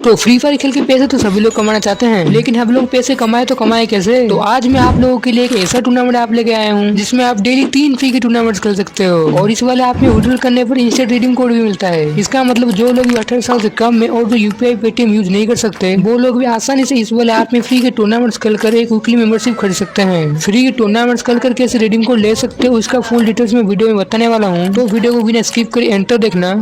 तो free fire खेल के पैसे तो सभी लोग कमाना चाहते हैं, लेकिन हम लोग पैसे कमाए तो कमाए कैसे। तो आज मैं आप लोगों के लिए एक ऐसा टूर्नामेंट आप लेके आया हूँ जिसमें आप डेली 3 फ्री के टूर्नामेंट खेल सकते हो, और इस वाले ऐप में विड्रॉल करने पर इंस्टेंट रिडीम कोड भी मिलता है। इसका मतलब जो लोग 18 साल से कम में और जो यूपीआई पेटीएम यूज नहीं कर सकते वो लोग भी आसानी से इस वाले ऐप में फ्री के टूर्नामेंट्स खेल कर एक वीकली मेंबरशिप खरीद सकते हैं। फ्री के टूर्नामेंट्स खेल कर कैसे रिडीम कोड ले सकते हो उसका फुल डिटेल्स में वीडियो में बताने वाला हूँ, तो वीडियो को बिना स्किप कर एंड तक देखना।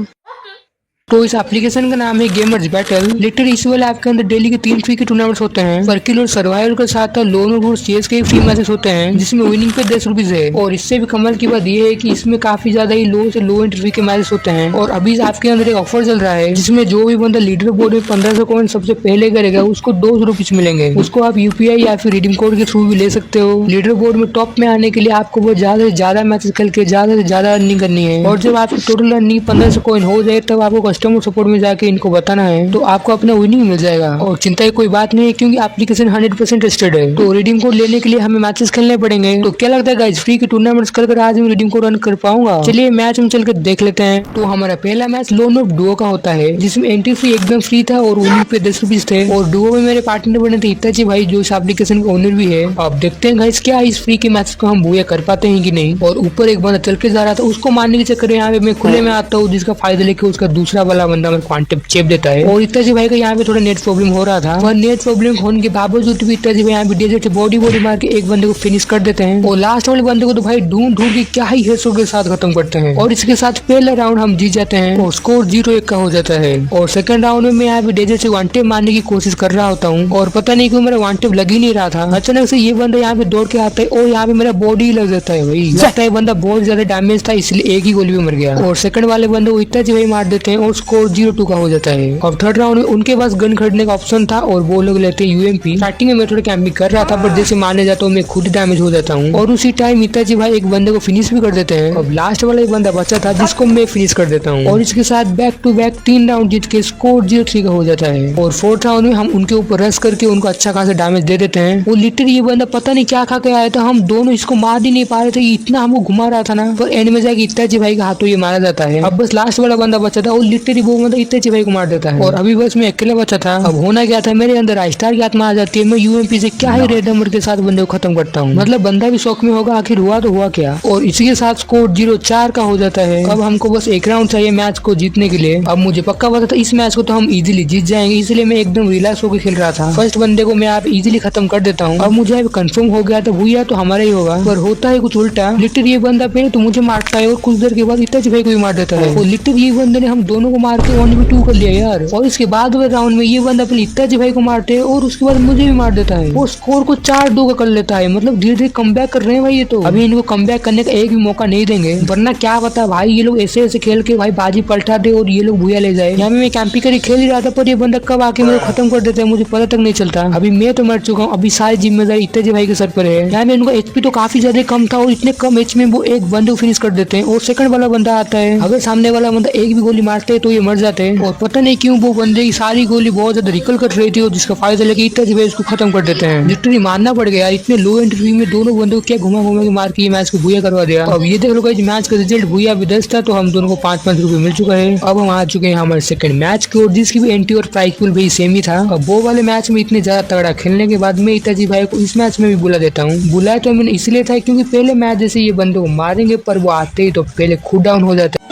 तो इस एप्लीकेशन का नाम है गेमर्स बैटल। लिटरली इस वाले ऐप के अंदर डेली के 3 फ्री के टूर्नामेंट्स होते हैं। सर्किल और सर्वाइवल के साथ लोन और चेस के फ्री मैचेस होते हैं जिसमें विनिंग पे 10 रुपीज है। और इससे भी कमाल की बात यह है कि इसमें काफी ज्यादा ही लो से लो एंट्री के मैचेस होते हैं। और अभी इस ऐप के अंदर एक ऑफर चल रहा है जिसमें जो भी बंदा लीडर बोर्ड में 1500 कॉइन सबसे पहले करेगा उसको 200 रुपीज मिलेंगे। उसको आप यूपीआई या फिर रिडीम कोड के थ्रू भी ले सकते हो। लीडर बोर्ड में टॉप में आने के लिए आपको वो ज्यादा से ज्यादा मैचेस खेल के ज्यादा से ज्यादा अर्निंग करनी है। और जब आपकी टोटल अर्निंग 1500 कॉइन हो जाए तब आपको कस्टमर सपोर्ट में जाके इनको बताना है, तो आपको अपना विनिंग मिल जाएगा। और चिंता की कोई बात नहीं है क्योंकि एप्लीकेशन 100% ट्रस्टेड है। तो रिडीम कोड लेने के लिए हमें मैचेस खेलने पड़ेंगे। तो क्या लगता है गाइस, फ्री के टूर्नामेंट्स कर आज मैं रिडीम कोड रन कर पाऊंगा? चलिए मैच में चल कर देख लेते हैं। तो हमारा पहला मैच लोन ऑफ डुओ का होता है जिसमें एंट्री फी एकदम फ्री था और विनिंग पे 10 रुपीज थे। और डुओ में मेरे पार्टनर बने थे हिताची भाई जो इस एप्लीकेशन का ओनर भी है। अब देखते हैं गाइस क्या इस फ्री के मैच को हम बुया कर पाते हैं कि नहीं। और ऊपर एक बंदा चल के जा रहा था, उसको मारने के चक्कर में यहाँ पे मैं खुले में आता हूँ जिसका फायदा लेके उसका दूसरा वाला बंदा मेरे क्वांटम चेप देता है। और इत्ताजी भाई का यहाँ पे थोड़ा नेट प्रॉब्लम हो रहा था, पर नेट प्रॉब्लम होने के बावजूद भी इत्ताजी भाई यहाँ पे डेजर्ट से बॉडी मार के एक बंदे को फिनिश कर देते हैं। और लास्ट वाले बंदे को तो भाई ढूंढ के क्या ही हेडशॉट के साथ खत्म करते हैं। और इसके साथ पहला राउंड हम जीत जाते हैं और स्कोर 0-1 का हो जाता है। और सेकंड राउंड में मैं यहाँ पे डेजर्ट से वन टेप मारने की कोशिश कर रहा होता हूँ और पता नहीं क्यों मेरा वन टेप लग ही नहीं रहा था। अचानक से ये बंदा यहाँ पे दौड़ के आता है और यहाँ पे मेरा बॉडी लग जाता है। भाई लगता है बंदा बहुत ज्यादा डैमेज था इसलिए एक ही गोली में मर गया। और सेकंड वाले बंदे को इत्ताजी भाई मार देते हैं और स्कोर 0-2 का हो जाता है। और थर्ड राउंड में उनके पास गन खरीदने का ऑप्शन था और वो लोग लेते हैं यूएमपी। स्टार्टिंग में मैं थोड़ा कैंपिंग कर रहा था पर जैसे मारने जाता हूँ मैं खुद डैमेज हो जाता हूँ। और उसी टाइम इत्ताजी भाई एक बंदे को फिनिश भी कर देते हैं। अब लास्ट वाला एक बंदा बचा था जिसको मैं फिनिश कर देता हूँ। और इसके साथ बैक टू बैक 3 राउंड जीत के स्कोर 0-3 का हो जाता है। और फोर्थ राउंड में हम उनके ऊपर रश करके उनको अच्छा खासा डैमेज दे देते हैं। वो लिटरली ये बंदा पता नहीं क्या खा के आया था, हम दोनों इसको मार ही नहीं पा रहे थे, इतना हमको घुमा रहा था ना। पर एंड में जाके इत्ताजी भाई का हाथों ये मारा जाता है। अब बस लास्ट वाला बंदा बचा था और लिटरली वो बंदा इत्ताजी भाई को मार देता है। और अभी बस मैं अकेला बचा था। अब होना क्या था, मेरे अंदर आइस्टार की आत्मा आ जाती है। मैं यूएमपी से क्या ही रेड नंबर के साथ बंदे को खत्म करता हूँ। मतलब बंदा भी शौक में होगा आखिर हुआ तो हुआ क्या। और इसी के साथ स्कोर 0-4 का हो जाता है। अब हमको बस एक राउंड चाहिए मैच को जीतने के लिए। अब मुझे पक्का पता था इस मैच को तो हम इजीली जीत जाएंगे, इसलिए मैं एकदम रिलैक्स होकर खेल रहा था। फर्स्ट बंदे को मैं आप इजीली खत्म कर देता हूँ। अब मुझे कंफर्म हो गया था भूया तो हमारा ही होगा, पर होता है कुछ उल्टा। लिटर ये बंदा पहले तो मुझे मारता है और कुछ देर के बाद इत्ताजी भाई को भी मार देता है। और लिटर ये बंदे ने हम दोनों को मार के 1v2 कर लिया यार। और इसके बाद राउंड में ये बंदा पहले इत्ताजी भाई को मारते हैं और उसके बाद मुझे भी मार देता है। वो स्कोर को 4-2 का कर लेता है। मतलब धीरे धीरे कमबैक कर रहे हैं भाई ये तो। अभी इनको कमबैक करने का एक भी मौका नहीं देंगे, वरना क्या पता भाई ये लोग ऐसे ऐसे खेल के भाई बाजी पलटा दे और ये लोग भूया ले जाए। यहाँ मैं कैंपी कर खेल ही रहा था पर ये बंदा कब आके मेरे खत्म कर देता है मुझे पता तक नहीं चलता। अभी मैं तो मर चुका हूँ, अभी सारी जिम्मेदारी इत्ताजी भाई के सर पर है। यहाँ में इनको एचपी तो काफी ज्यादा कम था और इतने कम एच में वो एक बंदे को फिनिश कर देते हैं। और सेकंड वाला बंदा आता है, अगर सामने वाला बंदा एक भी गोली मारते है तो ये मर जाते हैं। और पता नहीं क्यों वो बंदे की सारी गोली बहुत ज्यादा रिकल कर रही थी और जिसका फायदा लेके इत्ताजी भाई उसको खत्म कर देते हैं। लिटरली मानना पड़ गया इतने लो एंट्री में दोनों बंदों को क्या घुमा घुमा के मार के ये मैच को भूया करवा दिया। अब ये देख लो गाइस मैच का रिजल्ट भूया भी 10 था तो हम दोनों को 5-5 रुपए मिल चुका है। अब हम आ चुके हैं हमारे सेकंड मैच की और जिसकी भी एंट्री और प्राइस पूल भी सेम ही था। अब वो वाले मैच में इतने ज्यादा तगड़ा खेलने के बाद मैं इत्ताजी भाई को इस मैच में भी बुला देता हूँ। बुलाया तो मैंने इसलिए था क्योंकि पहले मैच जैसे ये बंदों को मारेंगे पर वो आते ही तो पहले खुद डाउन हो जाता है।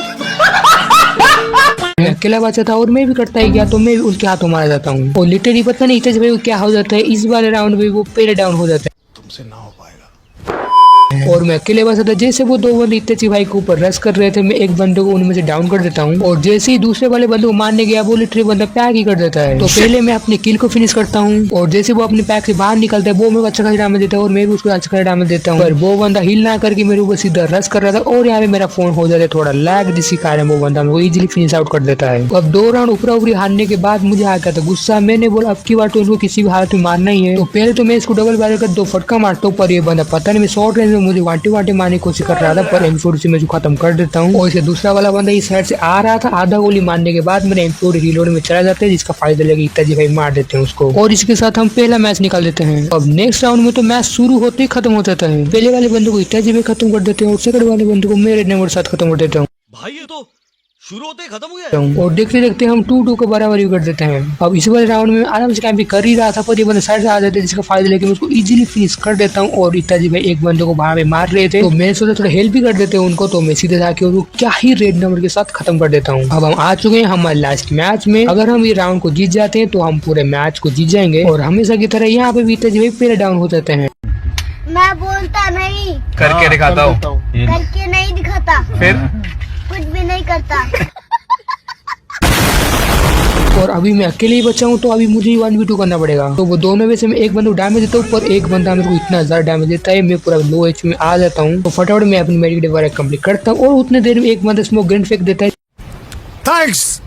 अकेला बचा था और मैं भी करता ही गया तो मैं भी उनके हाथों मारा जाता हूँ। और लिटरली पता नहीं इत्ताजी भाई को क्या हो जाता है, इस वाले राउंड में वो पहले डाउन हो जाता है। तुमसे ना हो पाएगा। और मैं अकेले बचा था। जैसे वो दो बंदे इत्ताजी भाई के ऊपर रश कर रहे थे मैं एक बंदे को उनमें से डाउन कर देता हूँ। और जैसे ही दूसरे वाले बंदे को मारने गया वो लिटरली बंदा पैक ही कर देता है। तो पहले मैं अपने किल को फिनिश करता हूँ और जैसे वो अपने पैक से बाहर निकलता है वो मेरे को अच्छा खासा डैमेज देता है और मैं भी उसको अच्छा खासा डैमेज देता हूँ। पर वो बंदा हिल ना करके मेरे ऊपर सीधा रश कर रहा था और यहाँ पे मेरा फोन हो जाता है थोड़ा लैग, जिसके कारण वो बंदा मेरे इजीली फिनिश आउट कर देता है। अब 2 राउंड ऊपरा ऊपरी हारने के बाद मुझे आ गया था गुस्सा। मैंने बोला अब की बार तो इनको किसी भी हालत में मारना ही है। तो पहले तो मैं इसको डबल बैरल कर 2 फटका मारता हूँ पर ये बंदा पता नहीं मैं शॉर्ट रेंज में मुझे वाटे मारने की कोशिश कर रहा था पर M4 से मैं खत्म कर देता हूँ। और इसे दूसरा वाला बंदा इस साइड से आ रहा था, आधा गोली मारने के बाद मेरे M4 रिलोड में चला जाता है जिसका फायदा लेके इत्ताजी भाई मार देते हैं उसको। और इसके साथ हम पहला मैच निकाल देते हैं। अब नेक्स्ट राउंड में तो मैच शुरू होते ही खत्म हो जाता है। पहले वाले बंदे को इत्ताजी भाई खत्म कर देते हैं और सेकंड वाले बंदे को मेरे नंबर साथ खत्म कर देता हूँ। भाई ये तो शुरू होते ही खत्म हो गया। और देखते देखते हम 2-2 के बराबर कर देते हैं। अब इस वाले राउंड में आराम से कैंपिंग कर ही रहा था, पर ये बंदे साइड से आ जाते हैं, जिसका फायदा लेके मैं उसको इजीली फिनिश कर देता हूँ। और इत्यादि भाई एक बंदे को वहां पे मार रहे थे, तो मैंने सोचा थोड़ा हेल्प भी कर देते हैं उनको, तो मैं सीधे जाके उनको क्या ही रेड नंबर के साथ खत्म कर देता हूँ। अब हम आ चुके हैं हमारे लास्ट मैच में। अगर हम ये राउंड को जीत जाते हैं तो हम पूरे मैच को जीत जाएंगे। और हमेशा की तरह यहाँ पे भी इत्यादि भाई पहले डाउन हो जाते हैं। मैं बोलता नहीं, करके दिखाता हूँ। करके नहीं दिखाता, फिर कुछ भी नहीं करता। और अभी मैं अकेले ही बचा हूँ, तो अभी मुझे 1v2 करना पड़ेगा। तो वो दोनों में से मैं एक बंदे को डैमेज देता हूँ, पर एक बंदा मेरे को इतना ज्यादा डैमेज देता है, मैं पूरा लो एच में आ जाता हूँ। तो फटाफट मैं अपनी मेडिकेट वगैरह कंप्लीट करता हूँ, और उतने देर में एक बंदा स्मोक ग्रेनेड फेंक देता है। Thanks,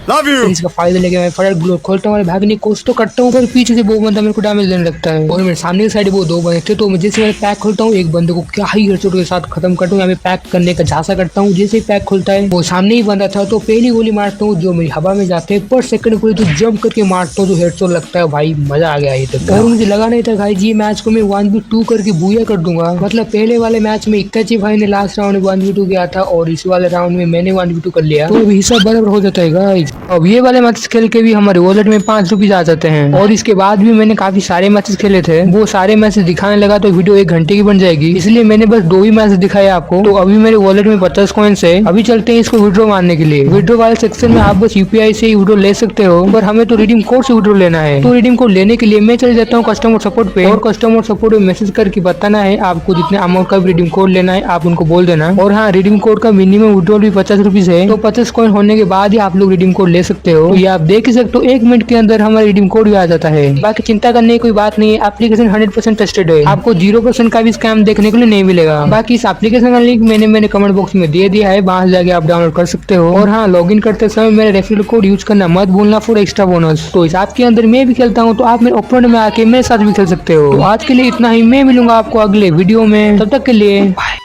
love you. इसका फायदा लेके मैं फटाफट ग्लोव खोलता हूँ और भागने की कोशिश तो करता हूँ, पर पीछे से वो बंदा मेरे को डैमेज देने लगता है। और मेरे सामने की साइड वो दो बंदे थे, तो मैं जैसे मैं पैक खोलता हूँ, एक बंदे को क्या ही हेडशॉट के साथ खत्म करता हूँ। यहाँ पे पैक करने का झांसा करता हूँ, जैसे ही पैक खुलता है वो सामने ही बंदा था, तो पहली गोली मारता हूँ जो मेरी हवा में जाते हैं, पर सेकंड गोली तो जंप करके मारता हूँ, जो हेडशॉट लगता है। भाई मजा आ गया ये तक। और मुझे लगा नहीं था भाई जी मैच को मैं 1v2 करके बूया कर दूंगा। मतलब पहले वाले मैच में इत्याची भाई ने लास्ट राउंड में 1v2 किया था, और इस वाले राउंड में मैंने 1v2 कर लिया, तो अभी हिसाब बराबर हो जाता है गाइस। अब ये वाले मैच खेल के भी हमारे वॉलेट में 5 रुपीज आ जाते हैं। और इसके बाद भी मैंने काफी सारे मैचेस खेले थे, वो सारे मैचेस दिखाने लगा तो वीडियो 1 घंटे की बन जाएगी, इसलिए मैंने बस 2 ही मैच दिखाए आपको। तो अभी मेरे वॉलेट में 50 कॉइन्स है। अभी चलते हैं इसको विड्रॉ मारने के लिए। विड्रॉ वाले सेक्शन में आप बस यूपीआई से ही विड्रॉ ले सकते हो, पर हमें तो रिडीम कोड से विड्रॉ लेना है। तो रिडीम कोड लेने के लिए मैं चले जाता हूँ कस्टमर सपोर्ट पे, और कस्टमर सपोर्ट में मैसेज करके बताना है आपको जितने अमाउंट का रिडीम कोड लेना है, आप उनको बोल देना। और हाँ, रिडीम कोड का मिनिमम विड्रॉल भी 50 रुपीज है, तो 50 कॉइन होने के बाद ही आप लोग रिडीम कोड ले सकते हो। तो ये आप देख ही सकते हो, 1 मिनट के अंदर हमारा रिडीम कोड भी आ जाता है। बाकी चिंता करने की कोई बात नहीं है, एप्लीकेशन 100% ट्रस्टेड है, आपको 0% का भी स्कैम देखने के लिए नहीं मिलेगा। बाकी इस एप्लीकेशन का लिंक मैंने कमेंट बॉक्स में दे दिया है, वहां से जाके आप डाउनलोड कर सकते हो। और हाँ, लॉगिन करते समय मेरा रेफरल कोड यूज करना मत भूलना फॉर एक्स्ट्रा बोनस। तो इस ऐप के अंदर मैं भी खेलता हूँ, तो आप मेरे ओपोनेंट में आके मेरे साथ भी खेल सकते हो। तो आज के लिए इतना ही, मैं मिलूंगा आपको अगले वीडियो में, तब तक के लिए बाय।